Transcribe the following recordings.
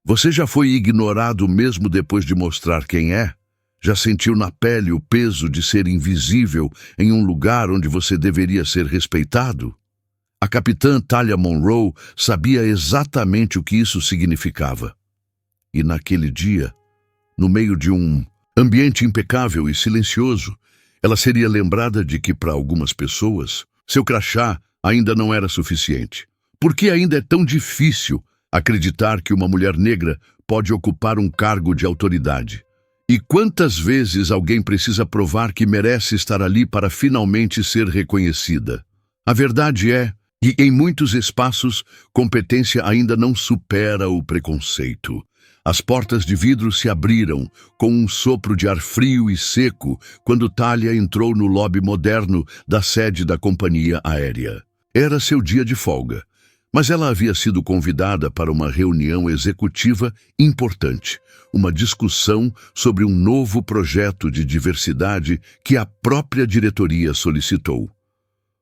Você já foi ignorado mesmo depois de mostrar quem é? Já sentiu na pele o peso de ser invisível em um lugar onde você deveria ser respeitado? A capitã Talia Monroe sabia exatamente o que isso significava. E naquele dia, no meio de um ambiente impecável e silencioso, ela seria lembrada de que, para algumas pessoas, seu crachá ainda não era suficiente. Por que ainda é tão difícil acreditar que uma mulher negra pode ocupar um cargo de autoridade? E quantas vezes alguém precisa provar que merece estar ali para finalmente ser reconhecida? A verdade é que, em muitos espaços, competência ainda não supera o preconceito. As portas de vidro se abriram com um sopro de ar frio e seco quando Talia entrou no lobby moderno da sede da companhia aérea. Era seu dia de folga, mas ela havia sido convidada para uma reunião executiva importante, uma discussão sobre um novo projeto de diversidade que a própria diretoria solicitou.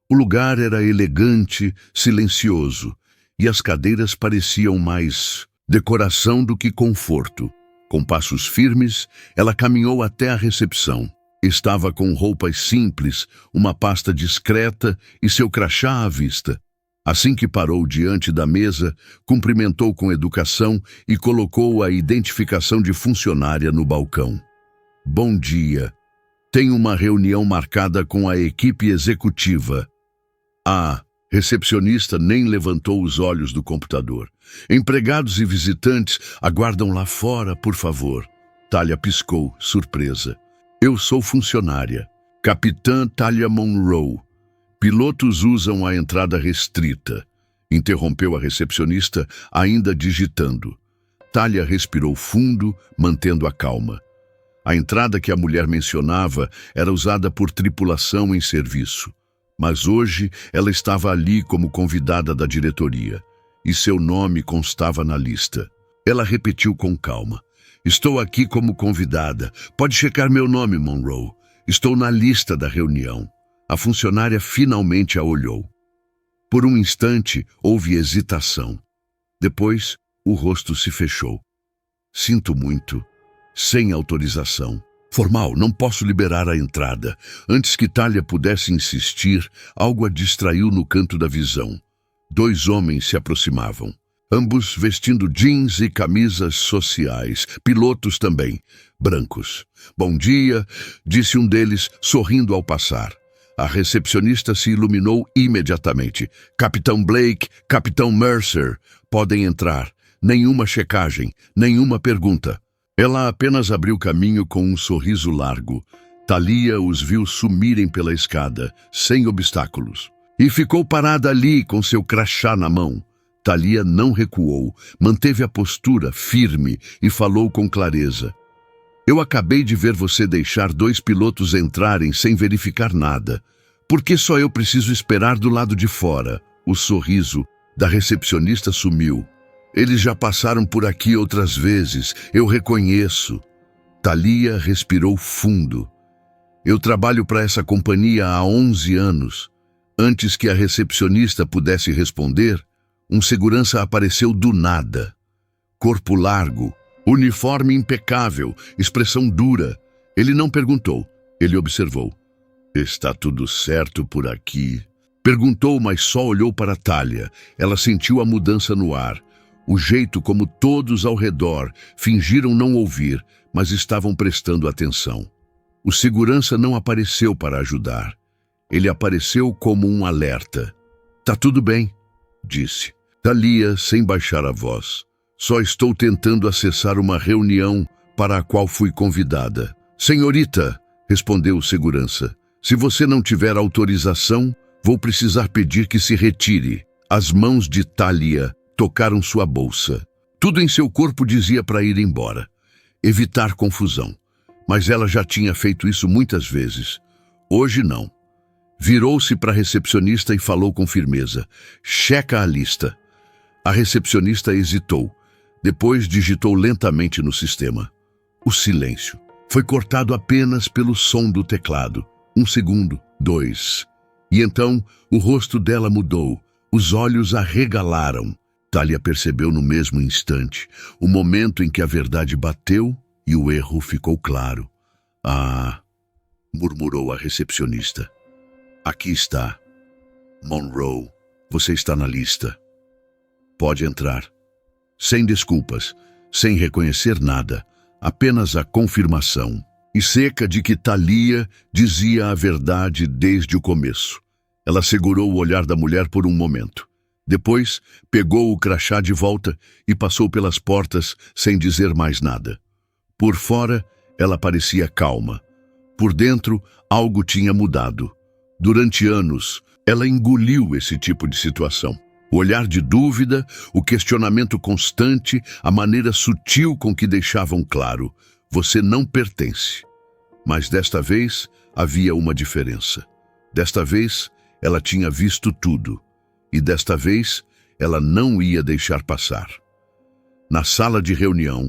O lugar era elegante, silencioso, e as cadeiras pareciam mais decoração do que conforto. Com passos firmes, ela caminhou até a recepção. Estava com roupas simples, uma pasta discreta e seu crachá à vista. Assim que parou diante da mesa, cumprimentou com educação e colocou a identificação de funcionária no balcão. Bom dia. Tenho uma reunião marcada com a equipe executiva. A recepcionista nem levantou os olhos do computador. Empregados e visitantes aguardam lá fora, por favor. Talia piscou, surpresa. Eu sou funcionária. Capitã Talia Monroe. Pilotos usam a entrada restrita. Interrompeu a recepcionista, ainda digitando. Talia respirou fundo, mantendo a calma. A entrada que a mulher mencionava era usada por tripulação em serviço. Mas hoje ela estava ali como convidada da diretoria, e seu nome constava na lista. Ela repetiu com calma. Estou aqui como convidada. Pode checar meu nome, Monroe. Estou na lista da reunião. A funcionária finalmente a olhou. Por um instante, houve hesitação. Depois, o rosto se fechou. Sinto muito. Sem autorização. Formal, não posso liberar a entrada. Antes que Talia pudesse insistir, algo a distraiu no canto da visão. 2 homens se aproximavam. Ambos vestindo jeans e camisas sociais. Pilotos também, brancos. Bom dia, disse um deles, sorrindo ao passar. A recepcionista se iluminou imediatamente. Capitão Blake, Capitão Mercer, podem entrar. Nenhuma checagem, nenhuma pergunta. Ela apenas abriu caminho com um sorriso largo. Talia os viu sumirem pela escada, sem obstáculos. E ficou parada ali com seu crachá na mão. Talia não recuou, manteve a postura firme e falou com clareza. Eu acabei de ver você deixar 2 pilotos entrarem sem verificar nada. Por que só eu preciso esperar do lado de fora? O sorriso da recepcionista sumiu. Eles já passaram por aqui outras vezes, eu reconheço. Talia respirou fundo. Eu trabalho para essa companhia há 11 anos. Antes que a recepcionista pudesse responder, um segurança apareceu do nada. Corpo largo, uniforme impecável, expressão dura. Ele não perguntou, ele observou. Está tudo certo por aqui? Perguntou, mas só olhou para Talia. Ela sentiu a mudança no ar. O jeito como todos ao redor fingiram não ouvir, mas estavam prestando atenção. O segurança não apareceu para ajudar. Ele apareceu como um alerta. Tá tudo bem, disse. Talia, sem baixar a voz. Só estou tentando acessar uma reunião para a qual fui convidada. Senhorita, respondeu o segurança, se você não tiver autorização, vou precisar pedir que se retire. As mãos de Talia tocaram sua bolsa. Tudo em seu corpo dizia para ir embora. Evitar confusão. Mas ela já tinha feito isso muitas vezes. Hoje não. Virou-se para a recepcionista e falou com firmeza. Checa a lista. A recepcionista hesitou. Depois digitou lentamente no sistema. O silêncio. Foi cortado apenas pelo som do teclado. 1 segundo, 2. E então o rosto dela mudou. Os olhos arregalaram. Thalia percebeu no mesmo instante, o momento em que a verdade bateu e o erro ficou claro. Ah, murmurou a recepcionista. Aqui está. Monroe, você está na lista. Pode entrar. Sem desculpas, sem reconhecer nada, apenas a confirmação. E seca de que Thalia dizia a verdade desde o começo. Ela segurou o olhar da mulher por um momento. Depois, pegou o crachá de volta e passou pelas portas sem dizer mais nada. Por fora, ela parecia calma. Por dentro, algo tinha mudado. Durante anos, ela engoliu esse tipo de situação. O olhar de dúvida, o questionamento constante, a maneira sutil com que deixavam claro: você não pertence. Mas desta vez, havia uma diferença. Desta vez, ela tinha visto tudo. E desta vez, ela não ia deixar passar. Na sala de reunião,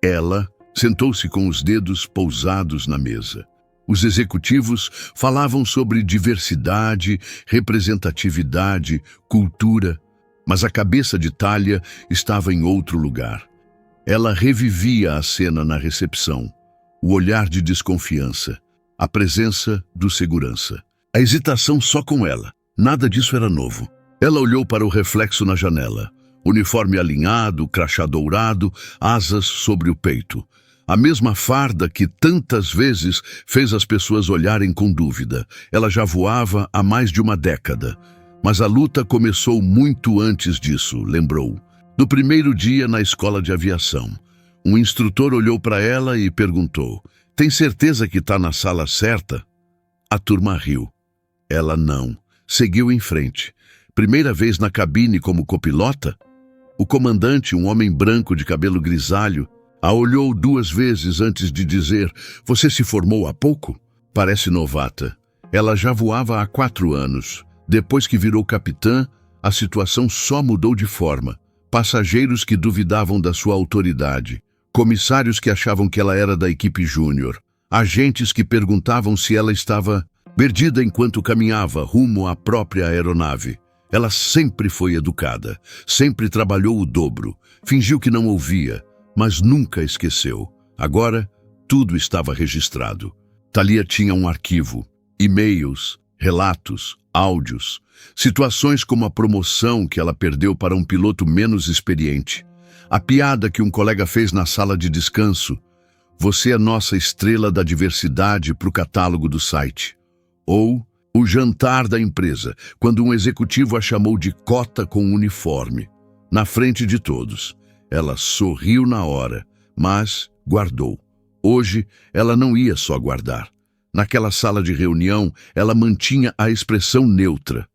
ela sentou-se com os dedos pousados na mesa. Os executivos falavam sobre diversidade, representatividade, cultura, mas a cabeça de Thalia estava em outro lugar. Ela revivia a cena na recepção, o olhar de desconfiança, a presença do segurança. A hesitação só com ela, nada disso era novo. Ela olhou para o reflexo na janela. Uniforme alinhado, crachá dourado, asas sobre o peito. A mesma farda que tantas vezes fez as pessoas olharem com dúvida. Ela já voava há mais de uma década. Mas a luta começou muito antes disso, lembrou. No primeiro dia na escola de aviação. Um instrutor olhou para ela e perguntou: tem certeza que está na sala certa? A turma riu. Ela não. Seguiu em frente. Primeira vez na cabine como copilota? O comandante, um homem branco de cabelo grisalho, a olhou 2 vezes antes de dizer: você se formou há pouco? Parece novata. Ela já voava há 4 anos. Depois que virou capitã, a situação só mudou de forma. Passageiros que duvidavam da sua autoridade. Comissários que achavam que ela era da equipe júnior. Agentes que perguntavam se ela estava perdida enquanto caminhava rumo à própria aeronave. Ela sempre foi educada, sempre trabalhou o dobro, fingiu que não ouvia, mas nunca esqueceu. Agora, tudo estava registrado. Thalia tinha um arquivo, e-mails, relatos, áudios, situações como a promoção que ela perdeu para um piloto menos experiente, a piada que um colega fez na sala de descanso: você é nossa estrela da diversidade para o catálogo do site. Ou o jantar da empresa, quando um executivo a chamou de cota com uniforme. Na frente de todos. Ela sorriu na hora, mas guardou. Hoje, ela não ia só guardar. Naquela sala de reunião, ela mantinha a expressão neutra.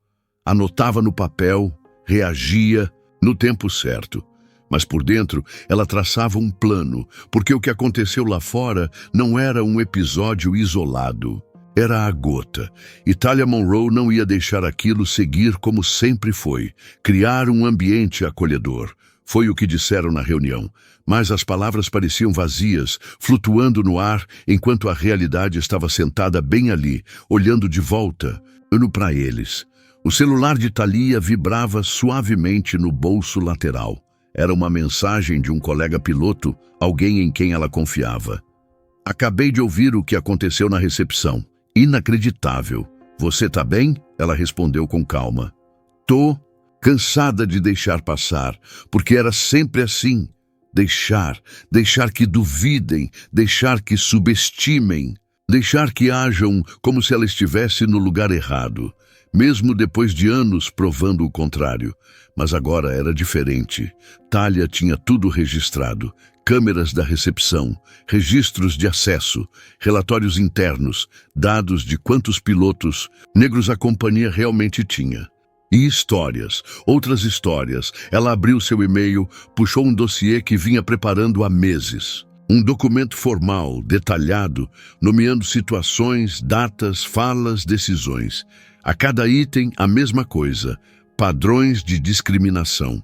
Anotava no papel, reagia no tempo certo. Mas por dentro, ela traçava um plano, porque o que aconteceu lá fora não era um episódio isolado. Era a gota, e Thalia Monroe não ia deixar aquilo seguir como sempre foi, criar um ambiente acolhedor. Foi o que disseram na reunião, mas as palavras pareciam vazias, flutuando no ar, enquanto a realidade estava sentada bem ali, olhando de volta, para eles. O celular de Thalia vibrava suavemente no bolso lateral. Era uma mensagem de um colega piloto, alguém em quem ela confiava. Acabei de ouvir o que aconteceu na recepção. Inacreditável. Você tá bem? Ela respondeu com calma. Tô cansada de deixar passar, porque era sempre assim. Deixar que duvidem, deixar que subestimem, deixar que ajam como se ela estivesse no lugar errado, mesmo depois de anos provando o contrário. Mas agora era diferente. Thalia tinha tudo registrado. Câmeras da recepção, registros de acesso, relatórios internos, dados de quantos pilotos negros a companhia realmente tinha. E histórias, outras histórias. Ela abriu seu e-mail, puxou um dossiê que vinha preparando há meses. Um documento formal, detalhado, nomeando situações, datas, falas, decisões. A cada item, a mesma coisa: padrões de discriminação.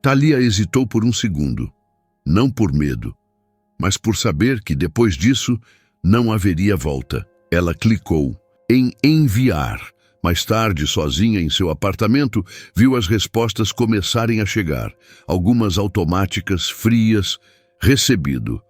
Thalia hesitou por um segundo. Não por medo, mas por saber que depois disso não haveria volta. Ela clicou em enviar, Mais tarde, sozinha em seu apartamento, viu as respostas começarem a chegar. Algumas automáticas, frias. Recebido.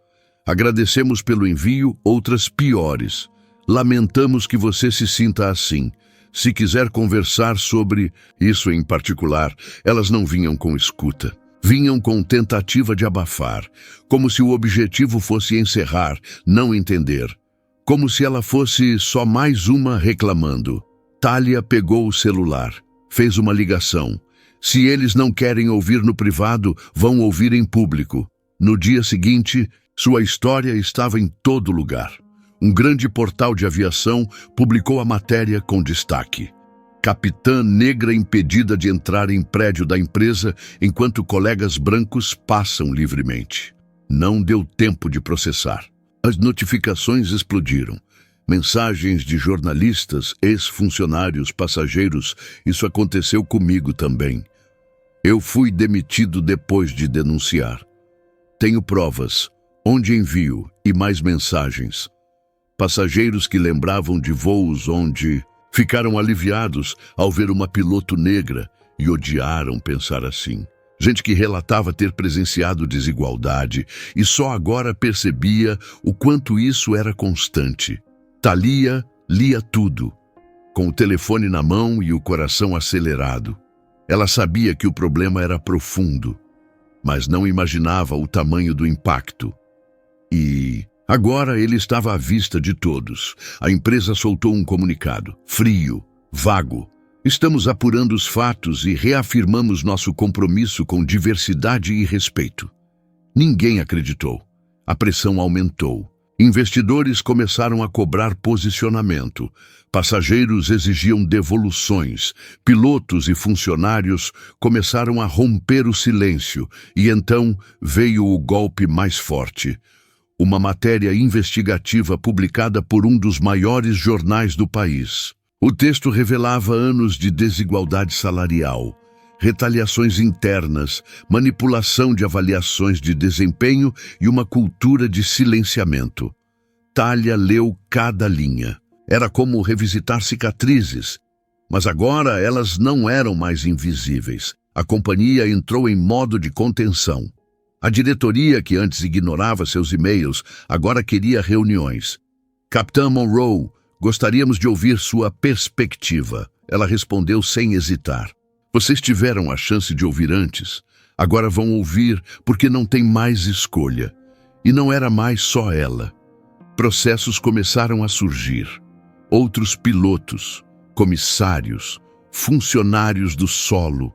Agradecemos pelo envio, outras piores. Lamentamos que você se sinta assim. Se quiser conversar sobre isso em particular, elas não vinham com escuta. Vinham com tentativa de abafar, como se o objetivo fosse encerrar, não entender. Como se ela fosse só mais uma reclamando. Thalia pegou o celular, fez uma ligação. Se eles não querem ouvir no privado, vão ouvir em público. No dia seguinte, sua história estava em todo lugar. Um grande portal de aviação publicou a matéria com destaque. Capitã negra impedida de entrar em prédio da empresa enquanto colegas brancos passam livremente. Não deu tempo de processar. As notificações explodiram. Mensagens de jornalistas, ex-funcionários, passageiros. Isso aconteceu comigo também. Eu fui demitido depois de denunciar. Tenho provas. Onde envio? E mais mensagens. Passageiros que lembravam de voos onde ficaram aliviados ao ver uma piloto negra e odiaram pensar assim. Gente que relatava ter presenciado desigualdade e só agora percebia o quanto isso era constante. Thalia lia tudo, com o telefone na mão e o coração acelerado. Ela sabia que o problema era profundo, mas não imaginava o tamanho do impacto. E agora ele estava à vista de todos. A empresa soltou um comunicado, frio, vago. Estamos apurando os fatos e reafirmamos nosso compromisso com diversidade e respeito. Ninguém acreditou. A pressão aumentou. Investidores começaram a cobrar posicionamento. Passageiros exigiam devoluções. Pilotos e funcionários começaram a romper o silêncio. E então veio o golpe mais forte. Uma matéria investigativa publicada por um dos maiores jornais do país. O texto revelava anos de desigualdade salarial, retaliações internas, manipulação de avaliações de desempenho e uma cultura de silenciamento. Thalia leu cada linha. Era como revisitar cicatrizes, mas agora elas não eram mais invisíveis. A companhia entrou em modo de contenção. A diretoria, que antes ignorava seus e-mails, agora queria reuniões. Capitã Monroe, gostaríamos de ouvir sua perspectiva. Ela respondeu sem hesitar. Vocês tiveram a chance de ouvir antes. Agora vão ouvir porque não tem mais escolha. E não era mais só ela. Processos começaram a surgir. Outros pilotos, comissários, funcionários do solo,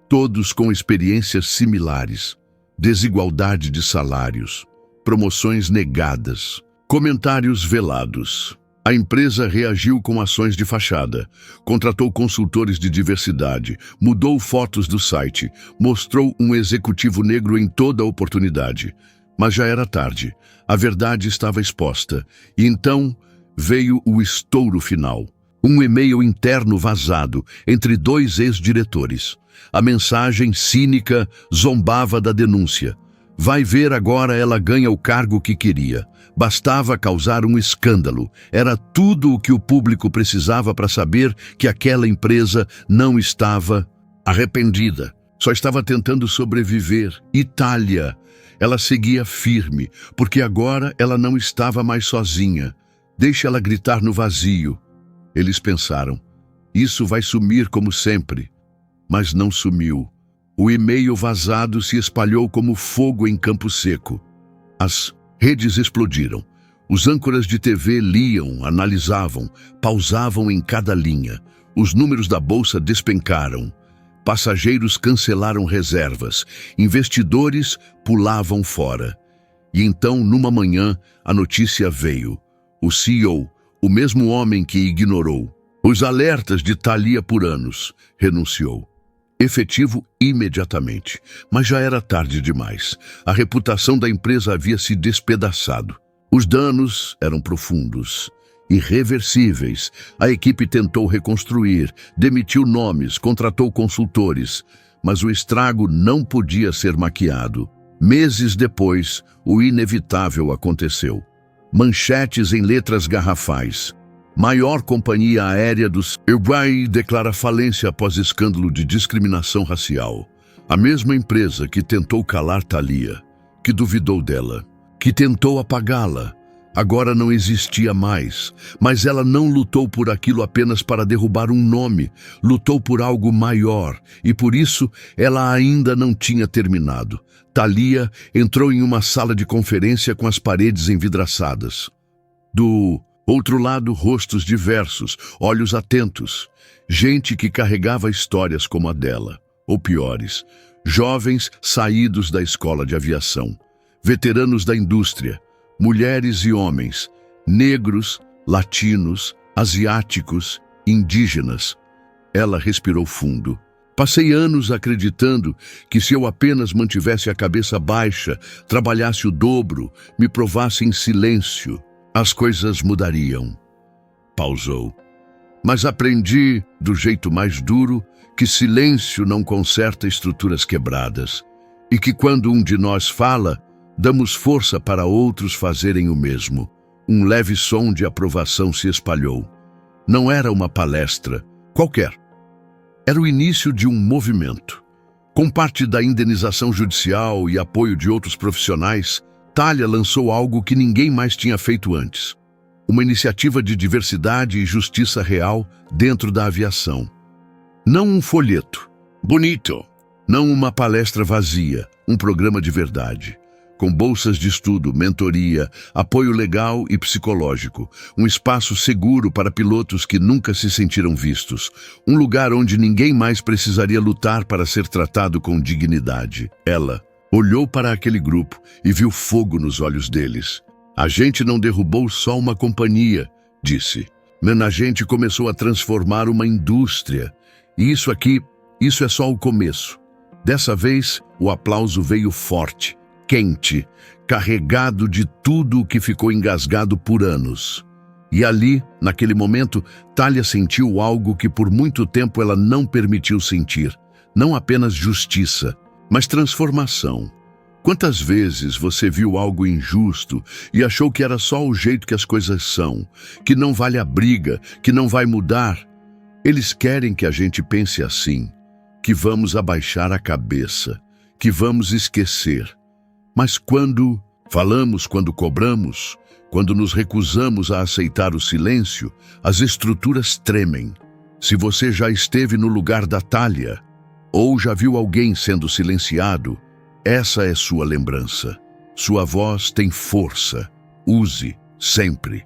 todos com experiências similares. Desigualdade de salários, promoções negadas, comentários velados. A empresa reagiu com ações de fachada, contratou consultores de diversidade, mudou fotos do site, mostrou um executivo negro em toda a oportunidade. Mas já era tarde, a verdade estava exposta, e então veio o estouro final. Um e-mail interno vazado entre dois ex-diretores. A mensagem cínica zombava da denúncia. Vai ver, agora ela ganha o cargo que queria. Bastava causar um escândalo. Era tudo o que o público precisava para saber que aquela empresa não estava arrependida. Só estava tentando sobreviver. Thalia, ela seguia firme, porque agora ela não estava mais sozinha. Deixe ela gritar no vazio. Eles pensaram, isso vai sumir como sempre. Mas não sumiu. O e-mail vazado se espalhou como fogo em campo seco. As redes explodiram. Os âncoras de TV liam, analisavam, pausavam em cada linha. Os números da bolsa despencaram. Passageiros cancelaram reservas. Investidores pulavam fora. E então, numa manhã, a notícia veio. O CEO, o mesmo homem que ignorou os alertas de Thalia por anos, renunciou. Efetivo imediatamente, mas já era tarde demais. A reputação da empresa havia se despedaçado. Os danos eram profundos, irreversíveis. A equipe tentou reconstruir, demitiu nomes, contratou consultores, mas o estrago não podia ser maquiado. Meses depois, o inevitável aconteceu. Manchetes em letras garrafais. maior companhia aérea dos Uruguai, declara falência após escândalo de discriminação racial. A mesma empresa que tentou calar Thalia, que duvidou dela, que tentou apagá-la, agora não existia mais, mas ela não lutou por aquilo apenas para derrubar um nome, lutou por algo maior, e por isso ela ainda não tinha terminado. Thalia entrou em uma sala de conferência com as paredes envidraçadas. Do outro lado, rostos diversos, olhos atentos, gente que carregava histórias como a dela, ou piores, jovens saídos da escola de aviação, veteranos da indústria, mulheres e homens, negros, latinos, asiáticos, indígenas. Ela respirou fundo. Passei anos acreditando que se eu apenas mantivesse a cabeça baixa, trabalhasse o dobro, me provasse em silêncio, as coisas mudariam. Pausou. Mas aprendi, do jeito mais duro, que silêncio não conserta estruturas quebradas, e que quando um de nós fala, damos força para outros fazerem o mesmo. Um leve som de aprovação se espalhou. Não era uma palestra qualquer. Era o início de um movimento. Com parte da indenização judicial e apoio de outros profissionais, Thalia lançou algo que ninguém mais tinha feito antes. Uma iniciativa de diversidade e justiça real dentro da aviação. Não um folheto bonito, não uma palestra vazia, um programa de verdade. Com bolsas de estudo, mentoria, apoio legal e psicológico, um espaço seguro para pilotos que nunca se sentiram vistos, um lugar onde ninguém mais precisaria lutar para ser tratado com dignidade. Ela olhou para aquele grupo e viu fogo nos olhos deles. A gente não derrubou só uma companhia, disse. A gente começou a transformar uma indústria. E isso é só o começo. Dessa vez, o aplauso veio forte, quente, carregado de tudo o que ficou engasgado por anos. E ali, naquele momento, Thalia sentiu algo que por muito tempo ela não permitiu sentir. Não apenas justiça, mas transformação. Quantas vezes você viu algo injusto e achou que era só o jeito que as coisas são, que não vale a briga, que não vai mudar? Eles querem que a gente pense assim, que vamos abaixar a cabeça, que vamos esquecer. Mas quando falamos, quando cobramos, quando nos recusamos a aceitar o silêncio, as estruturas tremem. Se você já esteve no lugar da Thalia, ou já viu alguém sendo silenciado, essa é sua lembrança. Sua voz tem força. Use sempre.